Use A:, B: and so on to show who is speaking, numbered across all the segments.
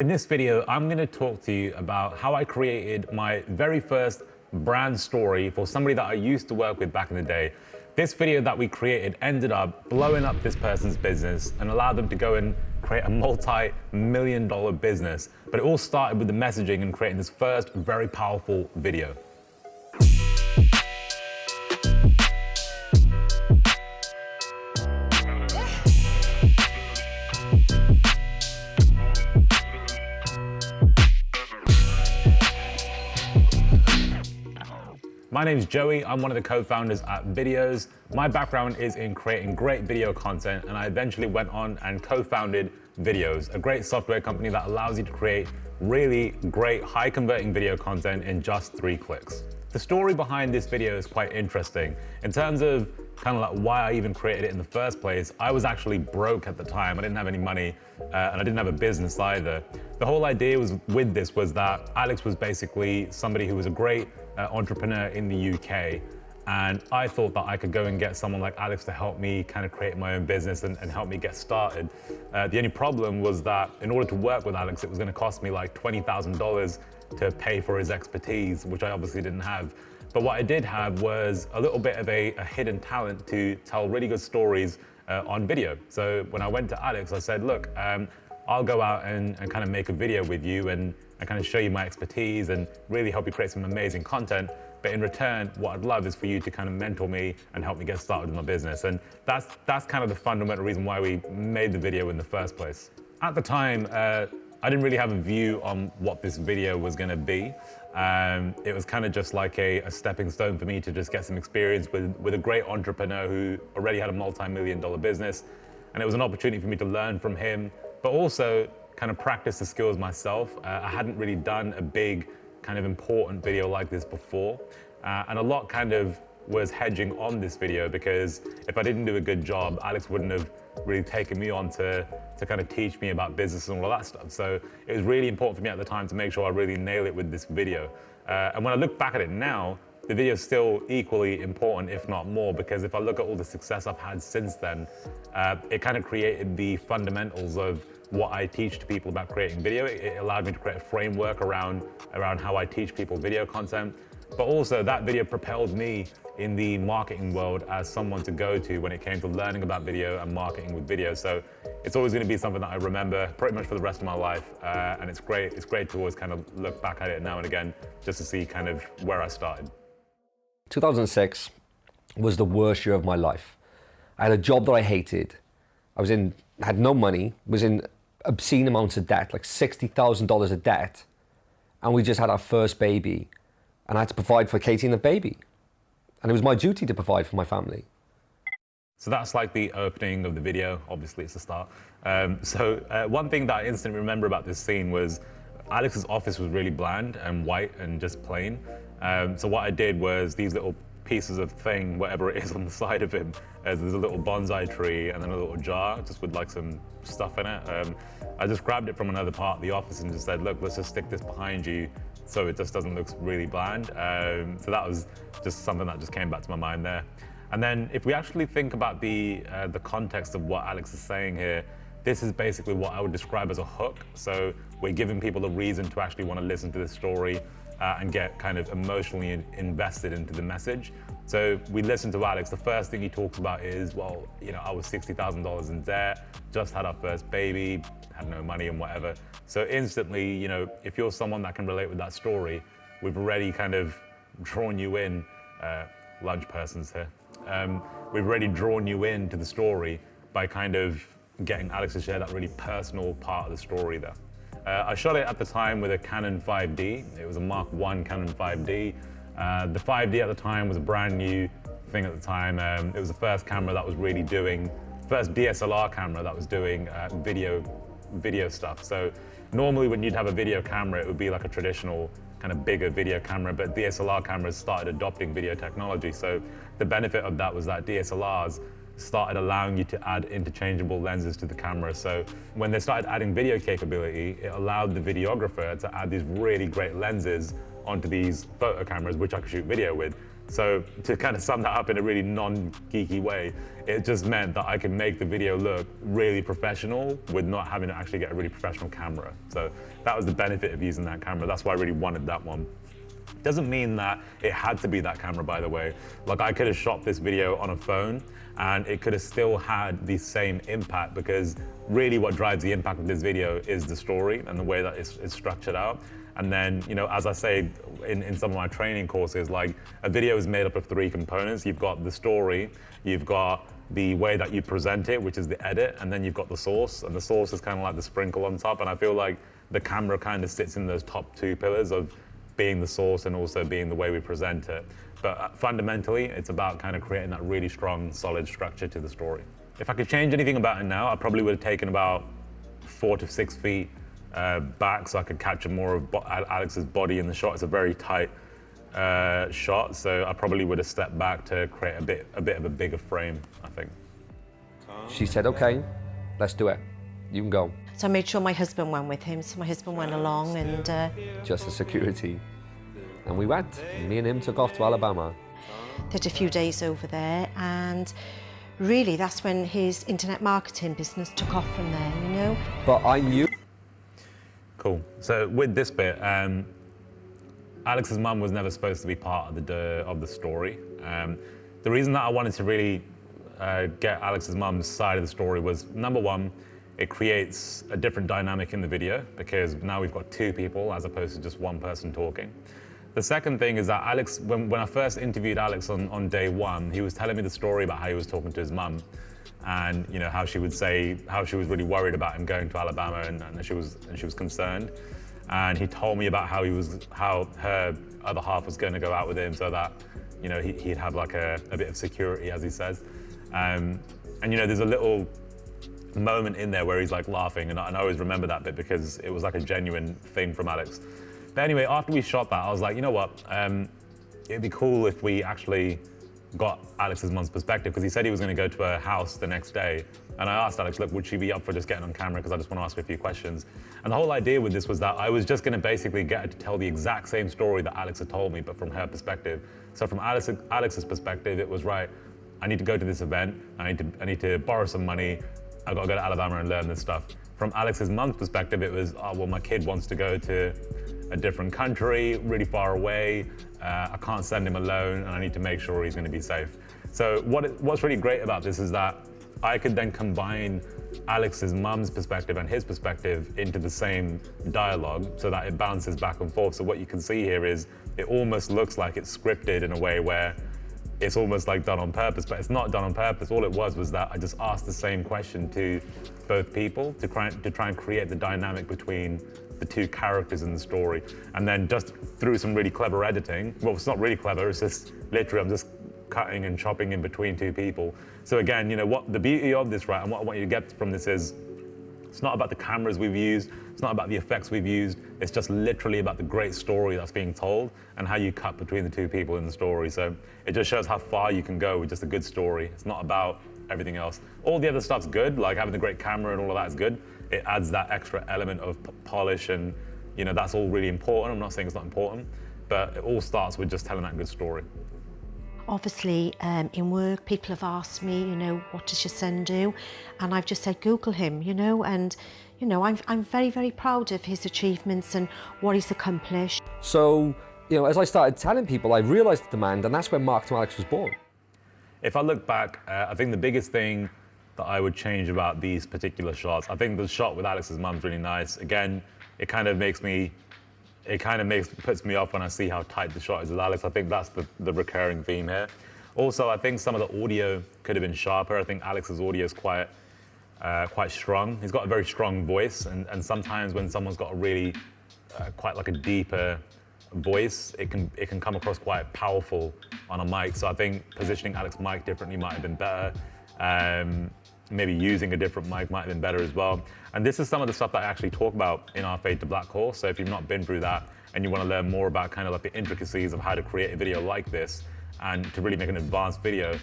A: In this video, I'm going to talk to you about how I created my very first brand story for somebody that I used to work with back in the day. This video that we created ended up blowing up this person's business and allowed them to go and create a multi-million-dollar business. But it all started with the messaging and creating this first very powerful video. My name is Joey. I'm one of the co-founders at Viddyoze. My background is in creating great video content, and I eventually went on and co-founded Viddyoze, a great software company that allows you to create really great, high-converting video content in just 3 clicks. The story behind this video is quite interesting. In terms of kind of like why I even created it in the first place, I was actually broke at the time. I didn't have any money, and I didn't have a business either. The whole idea with this was that Alex was basically somebody who was a great entrepreneur in the UK, and I thought that I could go and get someone like Alex to help me kind of create my own business and help me get started. The only problem was that in order to work with Alex, it was going to cost me like $20,000 to pay for his expertise, which I obviously didn't have. But what I did have was a little bit of a hidden talent to tell really good stories on video. So when I went to Alex, I said, look, I'll go out and kind of make a video with you and kind of show you my expertise and really help you create some amazing content. But in return, what I'd love is for you to kind of mentor me and help me get started with my business. And that's kind of the fundamental reason why we made the video in the first place. At the time, I didn't really have a view on what this video was going to be. It was kind of just like a stepping stone for me to just get some experience with a great entrepreneur who already had a multi-million-dollar business. And it was an opportunity for me to learn from him, but also kind of practice the skills myself. I hadn't really done a big kind of important video like this before. And a lot kind of was hedging on this video, because if I didn't do a good job, Alex wouldn't have really taken me on to kind of teach me about business and all of that stuff. So it was really important for me at the time to make sure I really nail it with this video. And when I look back at it now, the video is still equally important, if not more, because if I look at all the success I've had since then, it kind of created the fundamentals of what I teach to people about creating video. It allowed me to create a framework around how I teach people video content. But also that video propelled me in the marketing world as someone to go to when it came to learning about video and marketing with video. So it's always going to be something that I remember pretty much for the rest of my life. And it's great to always kind of look back at it now and again just to see kind of where I started.
B: 2006 was the worst year of my life. I had a job that I hated. Had no money, was in obscene amounts of debt, like $60,000 of debt. And we just had our first baby. And I had to provide for Katie and the baby. And it was my duty to provide for my family.
A: So that's like the opening of the video. Obviously, it's the start. One thing that I instantly remember about this scene was Alex's office was really bland and white and just plain. So what I did was these little pieces of thing, whatever it is on the side of him, there's a little bonsai tree and then a little jar just with like some stuff in it. I just grabbed it from another part of the office and just said, look, let's just stick this behind you so it just doesn't look really bland. So that was just something that just came back to my mind there. And then if we actually think about the context of what Alex is saying here, this is basically what I would describe as a hook. So we're giving people a reason to actually want to listen to this story and get kind of emotionally invested into the message. So we listen to Alex. The first thing he talks about is, well, you know, I was $60,000 in debt, just had our first baby, had no money and whatever. So instantly, you know, if you're someone that can relate with that story, we've already kind of drawn you in, lunch persons here. We've already drawn you into the story by kind of getting Alex to share that really personal part of the story there. I shot it at the time with a Canon 5D. It was a Mark I Canon 5D. The 5D at the time was a brand new thing at the time. It was the first camera that was really first DSLR camera that was doing video stuff. So normally when you'd have a video camera, it would be like a traditional kind of bigger video camera, but DSLR cameras started adopting video technology. So the benefit of that was that DSLRs started allowing you to add interchangeable lenses to the camera. So when they started adding video capability, it allowed the videographer to add these really great lenses onto these photo cameras, which I could shoot video with. So to kind of sum that up in a really non-geeky way, it just meant that I could make the video look really professional with not having to actually get a really professional camera. So that was the benefit of using that camera. That's why I really wanted that one. Doesn't mean that it had to be that camera, by the way. Like, I could have shot this video on a phone and it could have still had the same impact, because really what drives the impact of this video is the story and the way that it's structured out. And then, you know, as I say in some of my training courses, like, a video is made up of 3 components. You've got the story, you've got the way that you present it, which is the edit, and then you've got the source. And the source is kind of like the sprinkle on top. And I feel like the camera kind of sits in those top 2 pillars of being the source and also being the way we present it. But fundamentally, it's about kind of creating that really strong, solid structure to the story. If I could change anything about it now, I probably would have taken about 4 to 6 feet back so I could capture more of Alex's body in the shot. It's a very tight shot, so I probably would have stepped back to create a bit of a bigger frame, I think.
B: She said, okay, let's do it. You can go.
C: So I made sure my husband went with him, so my husband went along and...
B: Just the security. And we went. Me and him took off to Alabama.
C: Did a few days over there, and really that's when his internet marketing business took off from there, you know?
B: But I knew...
A: Cool. So with this bit, Alex's mum was never supposed to be part of the story. The reason that I wanted to really get Alex's mum's side of the story was, number one, it creates a different dynamic in the video, because now we've got 2 people as opposed to just 1 person talking. The second thing is that Alex, when I first interviewed Alex on day 1, he was telling me the story about how he was talking to his mum, and you know how she would say how she was really worried about him going to Alabama, and she was concerned. And he told me about how her other half was going to go out with him, so that, you know, he'd have like a bit of security, as he says. And you know, there's a little moment in there where he's like laughing, and I always remember that bit because it was like a genuine thing from Alex. But anyway, after we shot that, I was like, you know what, it'd be cool if we actually got Alex's mum's perspective, because he said he was going to go to her house the next day. And I asked Alex, look, would she be up for just getting on camera, because I just want to ask her a few questions. And the whole idea with this was that I was just going to basically get her to tell the exact same story that Alex had told me, but from her perspective. So from Alex's perspective, it was, right, I need to go to this event, I need to borrow some money, I've got to go to Alabama and learn this stuff. From Alex's mum's perspective, it was, oh, well, my kid wants to go to a different country, really far away, I can't send him alone, and I need to make sure he's going to be safe. So what's really great about this is that I could then combine Alex's mum's perspective and his perspective into the same dialogue, so that it bounces back and forth. So what you can see here is it almost looks like it's scripted in a way where it's almost like done on purpose, but it's not done on purpose. All it was that I just asked the same question to both people to try and create the dynamic between the 2 characters in the story. And then just through some really clever editing, well, it's not really clever, it's just literally I'm just cutting and chopping in between 2 people. So again, you know, what the beauty of this, right, and what I want you to get from this is, it's not about the cameras we've used, it's not about the effects we've used, it's just literally about the great story that's being told and how you cut between the 2 people in the story. So it just shows how far you can go with just a good story. It's not about everything else. All the other stuff's good, like having the great camera and all of that is good. It adds that extra element of polish, and you know, that's all really important. I'm not saying it's not important, but it all starts with just telling that good story.
C: Obviously, in work, people have asked me, you know, what does your son do? And I've just said, Google him, you know, and, you know, I'm very, very proud of his achievements and what he's accomplished.
B: So, you know, as I started telling people, I realized the demand, and that's when Mark to Alex was born.
A: If I look back, I think the biggest thing that I would change about these particular shots, I think the shot with Alex's mum's really nice. Again, it kind of puts me off when I see how tight the shot is with Alex. I think that's the recurring theme here. Also, I think some of the audio could have been sharper. I think Alex's audio is quite strong. He's got a very strong voice, and sometimes when someone's got a really quite like a deeper voice, it can come across quite powerful on a mic. So I think positioning Alex's mic differently might have been better. Maybe using a different mic might have been better as well. And this is some of the stuff that I actually talk about in our Fade to Black course. So if you've not been through that and you want to learn more about kind of like the intricacies of how to create a video like this and to really make an advanced video,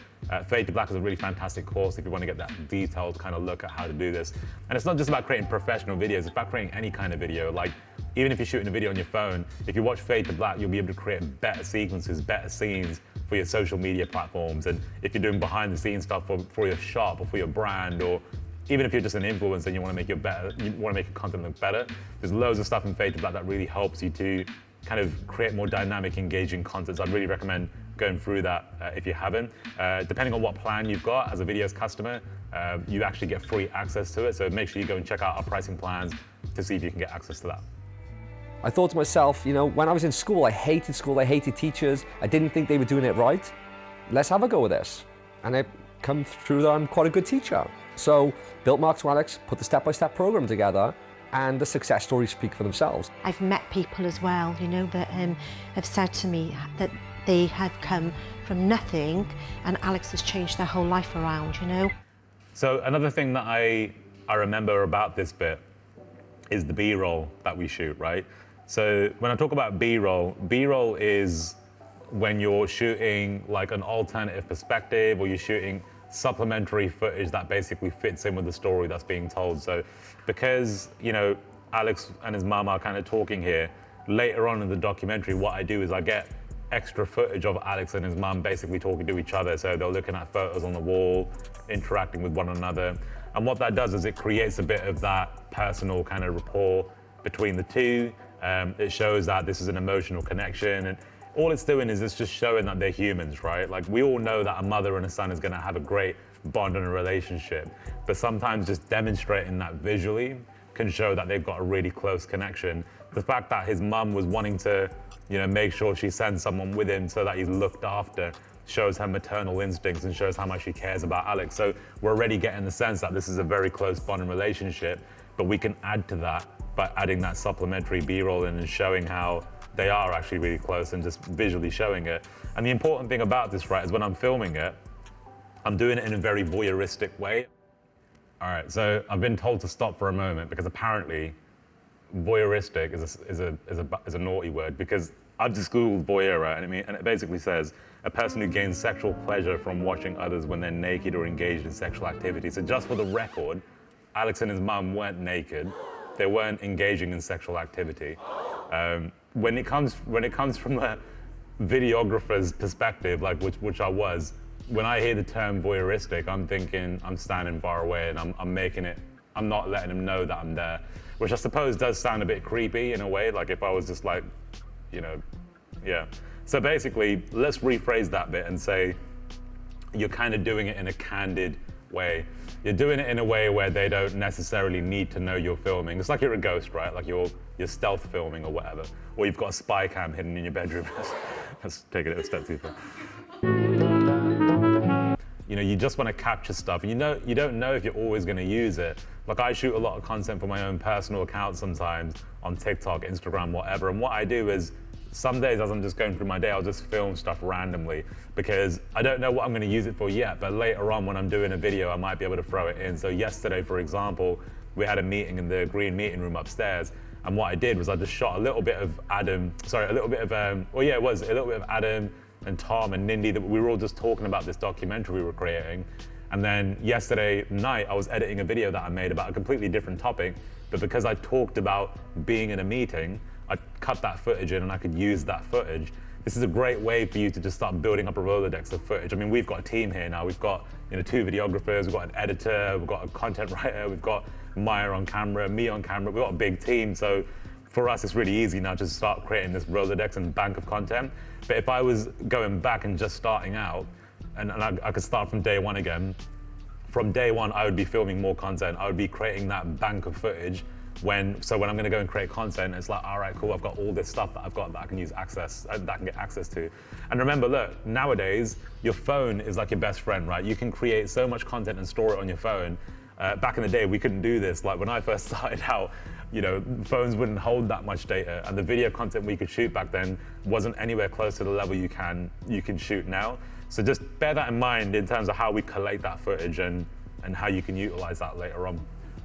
A: Fade to Black is a really fantastic course if you want to get that detailed kind of look at how to do this. And it's not just about creating professional videos, it's about creating any kind of video. Like, even if you're shooting a video on your phone, if you watch Fade to Black, you'll be able to create better sequences, better scenes for your social media platforms. And if you're doing behind the scenes stuff for your shop or for your brand, or even if you're just an influencer and you want to make your content look better, there's loads of stuff in Fade to Black that really helps you to kind of create more dynamic, engaging content. So I'd really recommend going through that if you haven't. Depending on what plan you've got as a Viddyoze customer, you actually get free access to it. So make sure you go and check out our pricing plans to see if you can get access to that.
B: I thought to myself, you know, when I was in school, I hated teachers. I didn't think they were doing it right. Let's have a go with this. And I come through that I'm quite a good teacher. So built Mark to Alex, put the step-by-step program together, and the success stories speak for themselves.
C: I've met people as well, you know, that have said to me that they have come from nothing and Alex has changed their whole life around, you know.
A: So another thing that I remember about this bit is the B-roll that we shoot, right? So when I talk about B-roll is when you're shooting like an alternative perspective, or you're shooting supplementary footage that basically fits in with the story that's being told. So because, you know, Alex and his mum are kind of talking here, later on in the documentary, what I do is I get extra footage of Alex and his mum basically talking to each other. So they're looking at photos on the wall, interacting with one another. And what that does is it creates a bit of that personal kind of rapport between the two. It shows that this is an emotional connection. And all it's doing is it's just showing that they're humans, right? Like, we all know that a mother and a son is gonna have a great bond and a relationship, but sometimes just demonstrating that visually can show that they've got a really close connection. The fact that his mum was wanting to, you know, make sure she sends someone with him so that he's looked after shows her maternal instincts and shows how much she cares about Alex. So we're already getting the sense that this is a very close bonding relationship, but we can add to that by adding that supplementary B-roll in and showing how they are actually really close and just visually showing it. And the important thing about this, right, is when I'm filming it, I'm doing it in a very voyeuristic way. All right, so I've been told to stop for a moment because apparently voyeuristic is a naughty word, because I've just Googled voyeur, right, and it basically says a person who gains sexual pleasure from watching others when they're naked or engaged in sexual activity. So just for the record, Alex and his mum weren't naked. They weren't engaging in sexual activity. When it comes from a videographer's perspective, like which I was, when I hear the term voyeuristic, I'm thinking I'm standing far away and I'm not letting him know that I'm there, which I suppose does sound a bit creepy in a way, like if I was just like, you know, yeah. So basically, let's rephrase that bit and say you're kind of doing it in a candid way. You're doing it in a way where they don't necessarily need to know you're filming. It's like you're a ghost, right? Like you're stealth filming or whatever. Or you've got a spy cam hidden in your bedroom. Let's take it a step too far. You know, you just want to capture stuff. And you don't know if you're always going to use it. Like, I shoot a lot of content for my own personal account sometimes on TikTok, Instagram, whatever. And what I do is, some days as I'm just going through my day, I'll just film stuff randomly because I don't know what I'm going to use it for yet, but later on when I'm doing a video, I might be able to throw it in. So yesterday, for example, we had a meeting in the green meeting room upstairs. And what I did was I just shot a little bit of Adam and Tom and Nindy, that we were all just talking about this documentary we were creating. And then yesterday night, I was editing a video that I made about a completely different topic, but because I talked about being in a meeting, I cut that footage in and I could use that footage. This is a great way for you to just start building up a Rolodex of footage. I mean, we've got a team here now. We've got, you know, 2 videographers, we've got an editor, we've got a content writer, we've got Maya on camera, me on camera. We've got a big team. So for us, it's really easy now to start creating this Rolodex and bank of content. But if I was going back and just starting out, and I could start from day one again, from day one, I would be filming more content. I would be creating that bank of footage. So when I'm going to go and create content, it's like, all right, cool, I've got all this stuff that I've got that I can get access to. And remember, look, nowadays, your phone is like your best friend, right? You can create so much content and store it on your phone. Back in the day, we couldn't do this. Like when I first started out, you know, phones wouldn't hold that much data, and the video content we could shoot back then wasn't anywhere close to the level you can shoot now. So just bear that in mind in terms of how we collate that footage and how you can utilize that later on.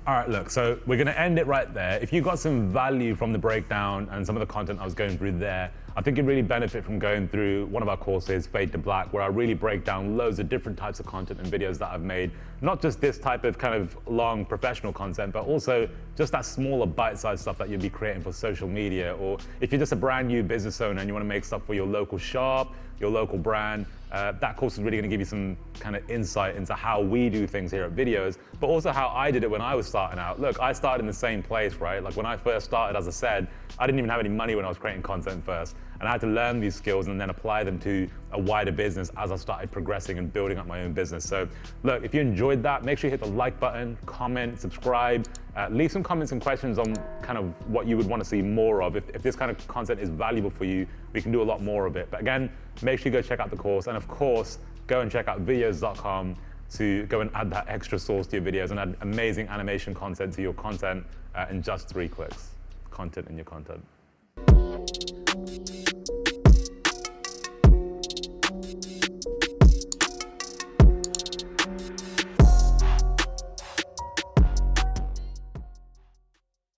A: All right, look, so we're gonna end it right there. If you got some value from the breakdown and some of the content I was going through there, I think you'd really benefit from going through one of our courses, Fade to Black, where I really break down loads of different types of content and videos that I've made. Not just this type of kind of long professional content, but also just that smaller bite-sized stuff that you'll be creating for social media. Or if you're just a brand new business owner and you wanna make stuff for your local shop, your local brand, that course is really gonna give you some kind of insight into how we do things here at Viddyoze, but also how I did it when I was starting out. Look, I started in the same place, right? Like when I first started, as I said, I didn't even have any money when I was creating content first. And I had to learn these skills and then apply them to a wider business as I started progressing and building up my own business. So look, if you enjoyed that, make sure you hit the like button, comment, subscribe, leave some comments and questions on kind of what you would want to see more of. If this kind of content is valuable for you, we can do a lot more of it. But again, make sure you go check out the course. And of course, go and check out viddyoze.com to go and add that extra sauce to your videos and add amazing animation content to your content in just 3 clicks. Content in your content.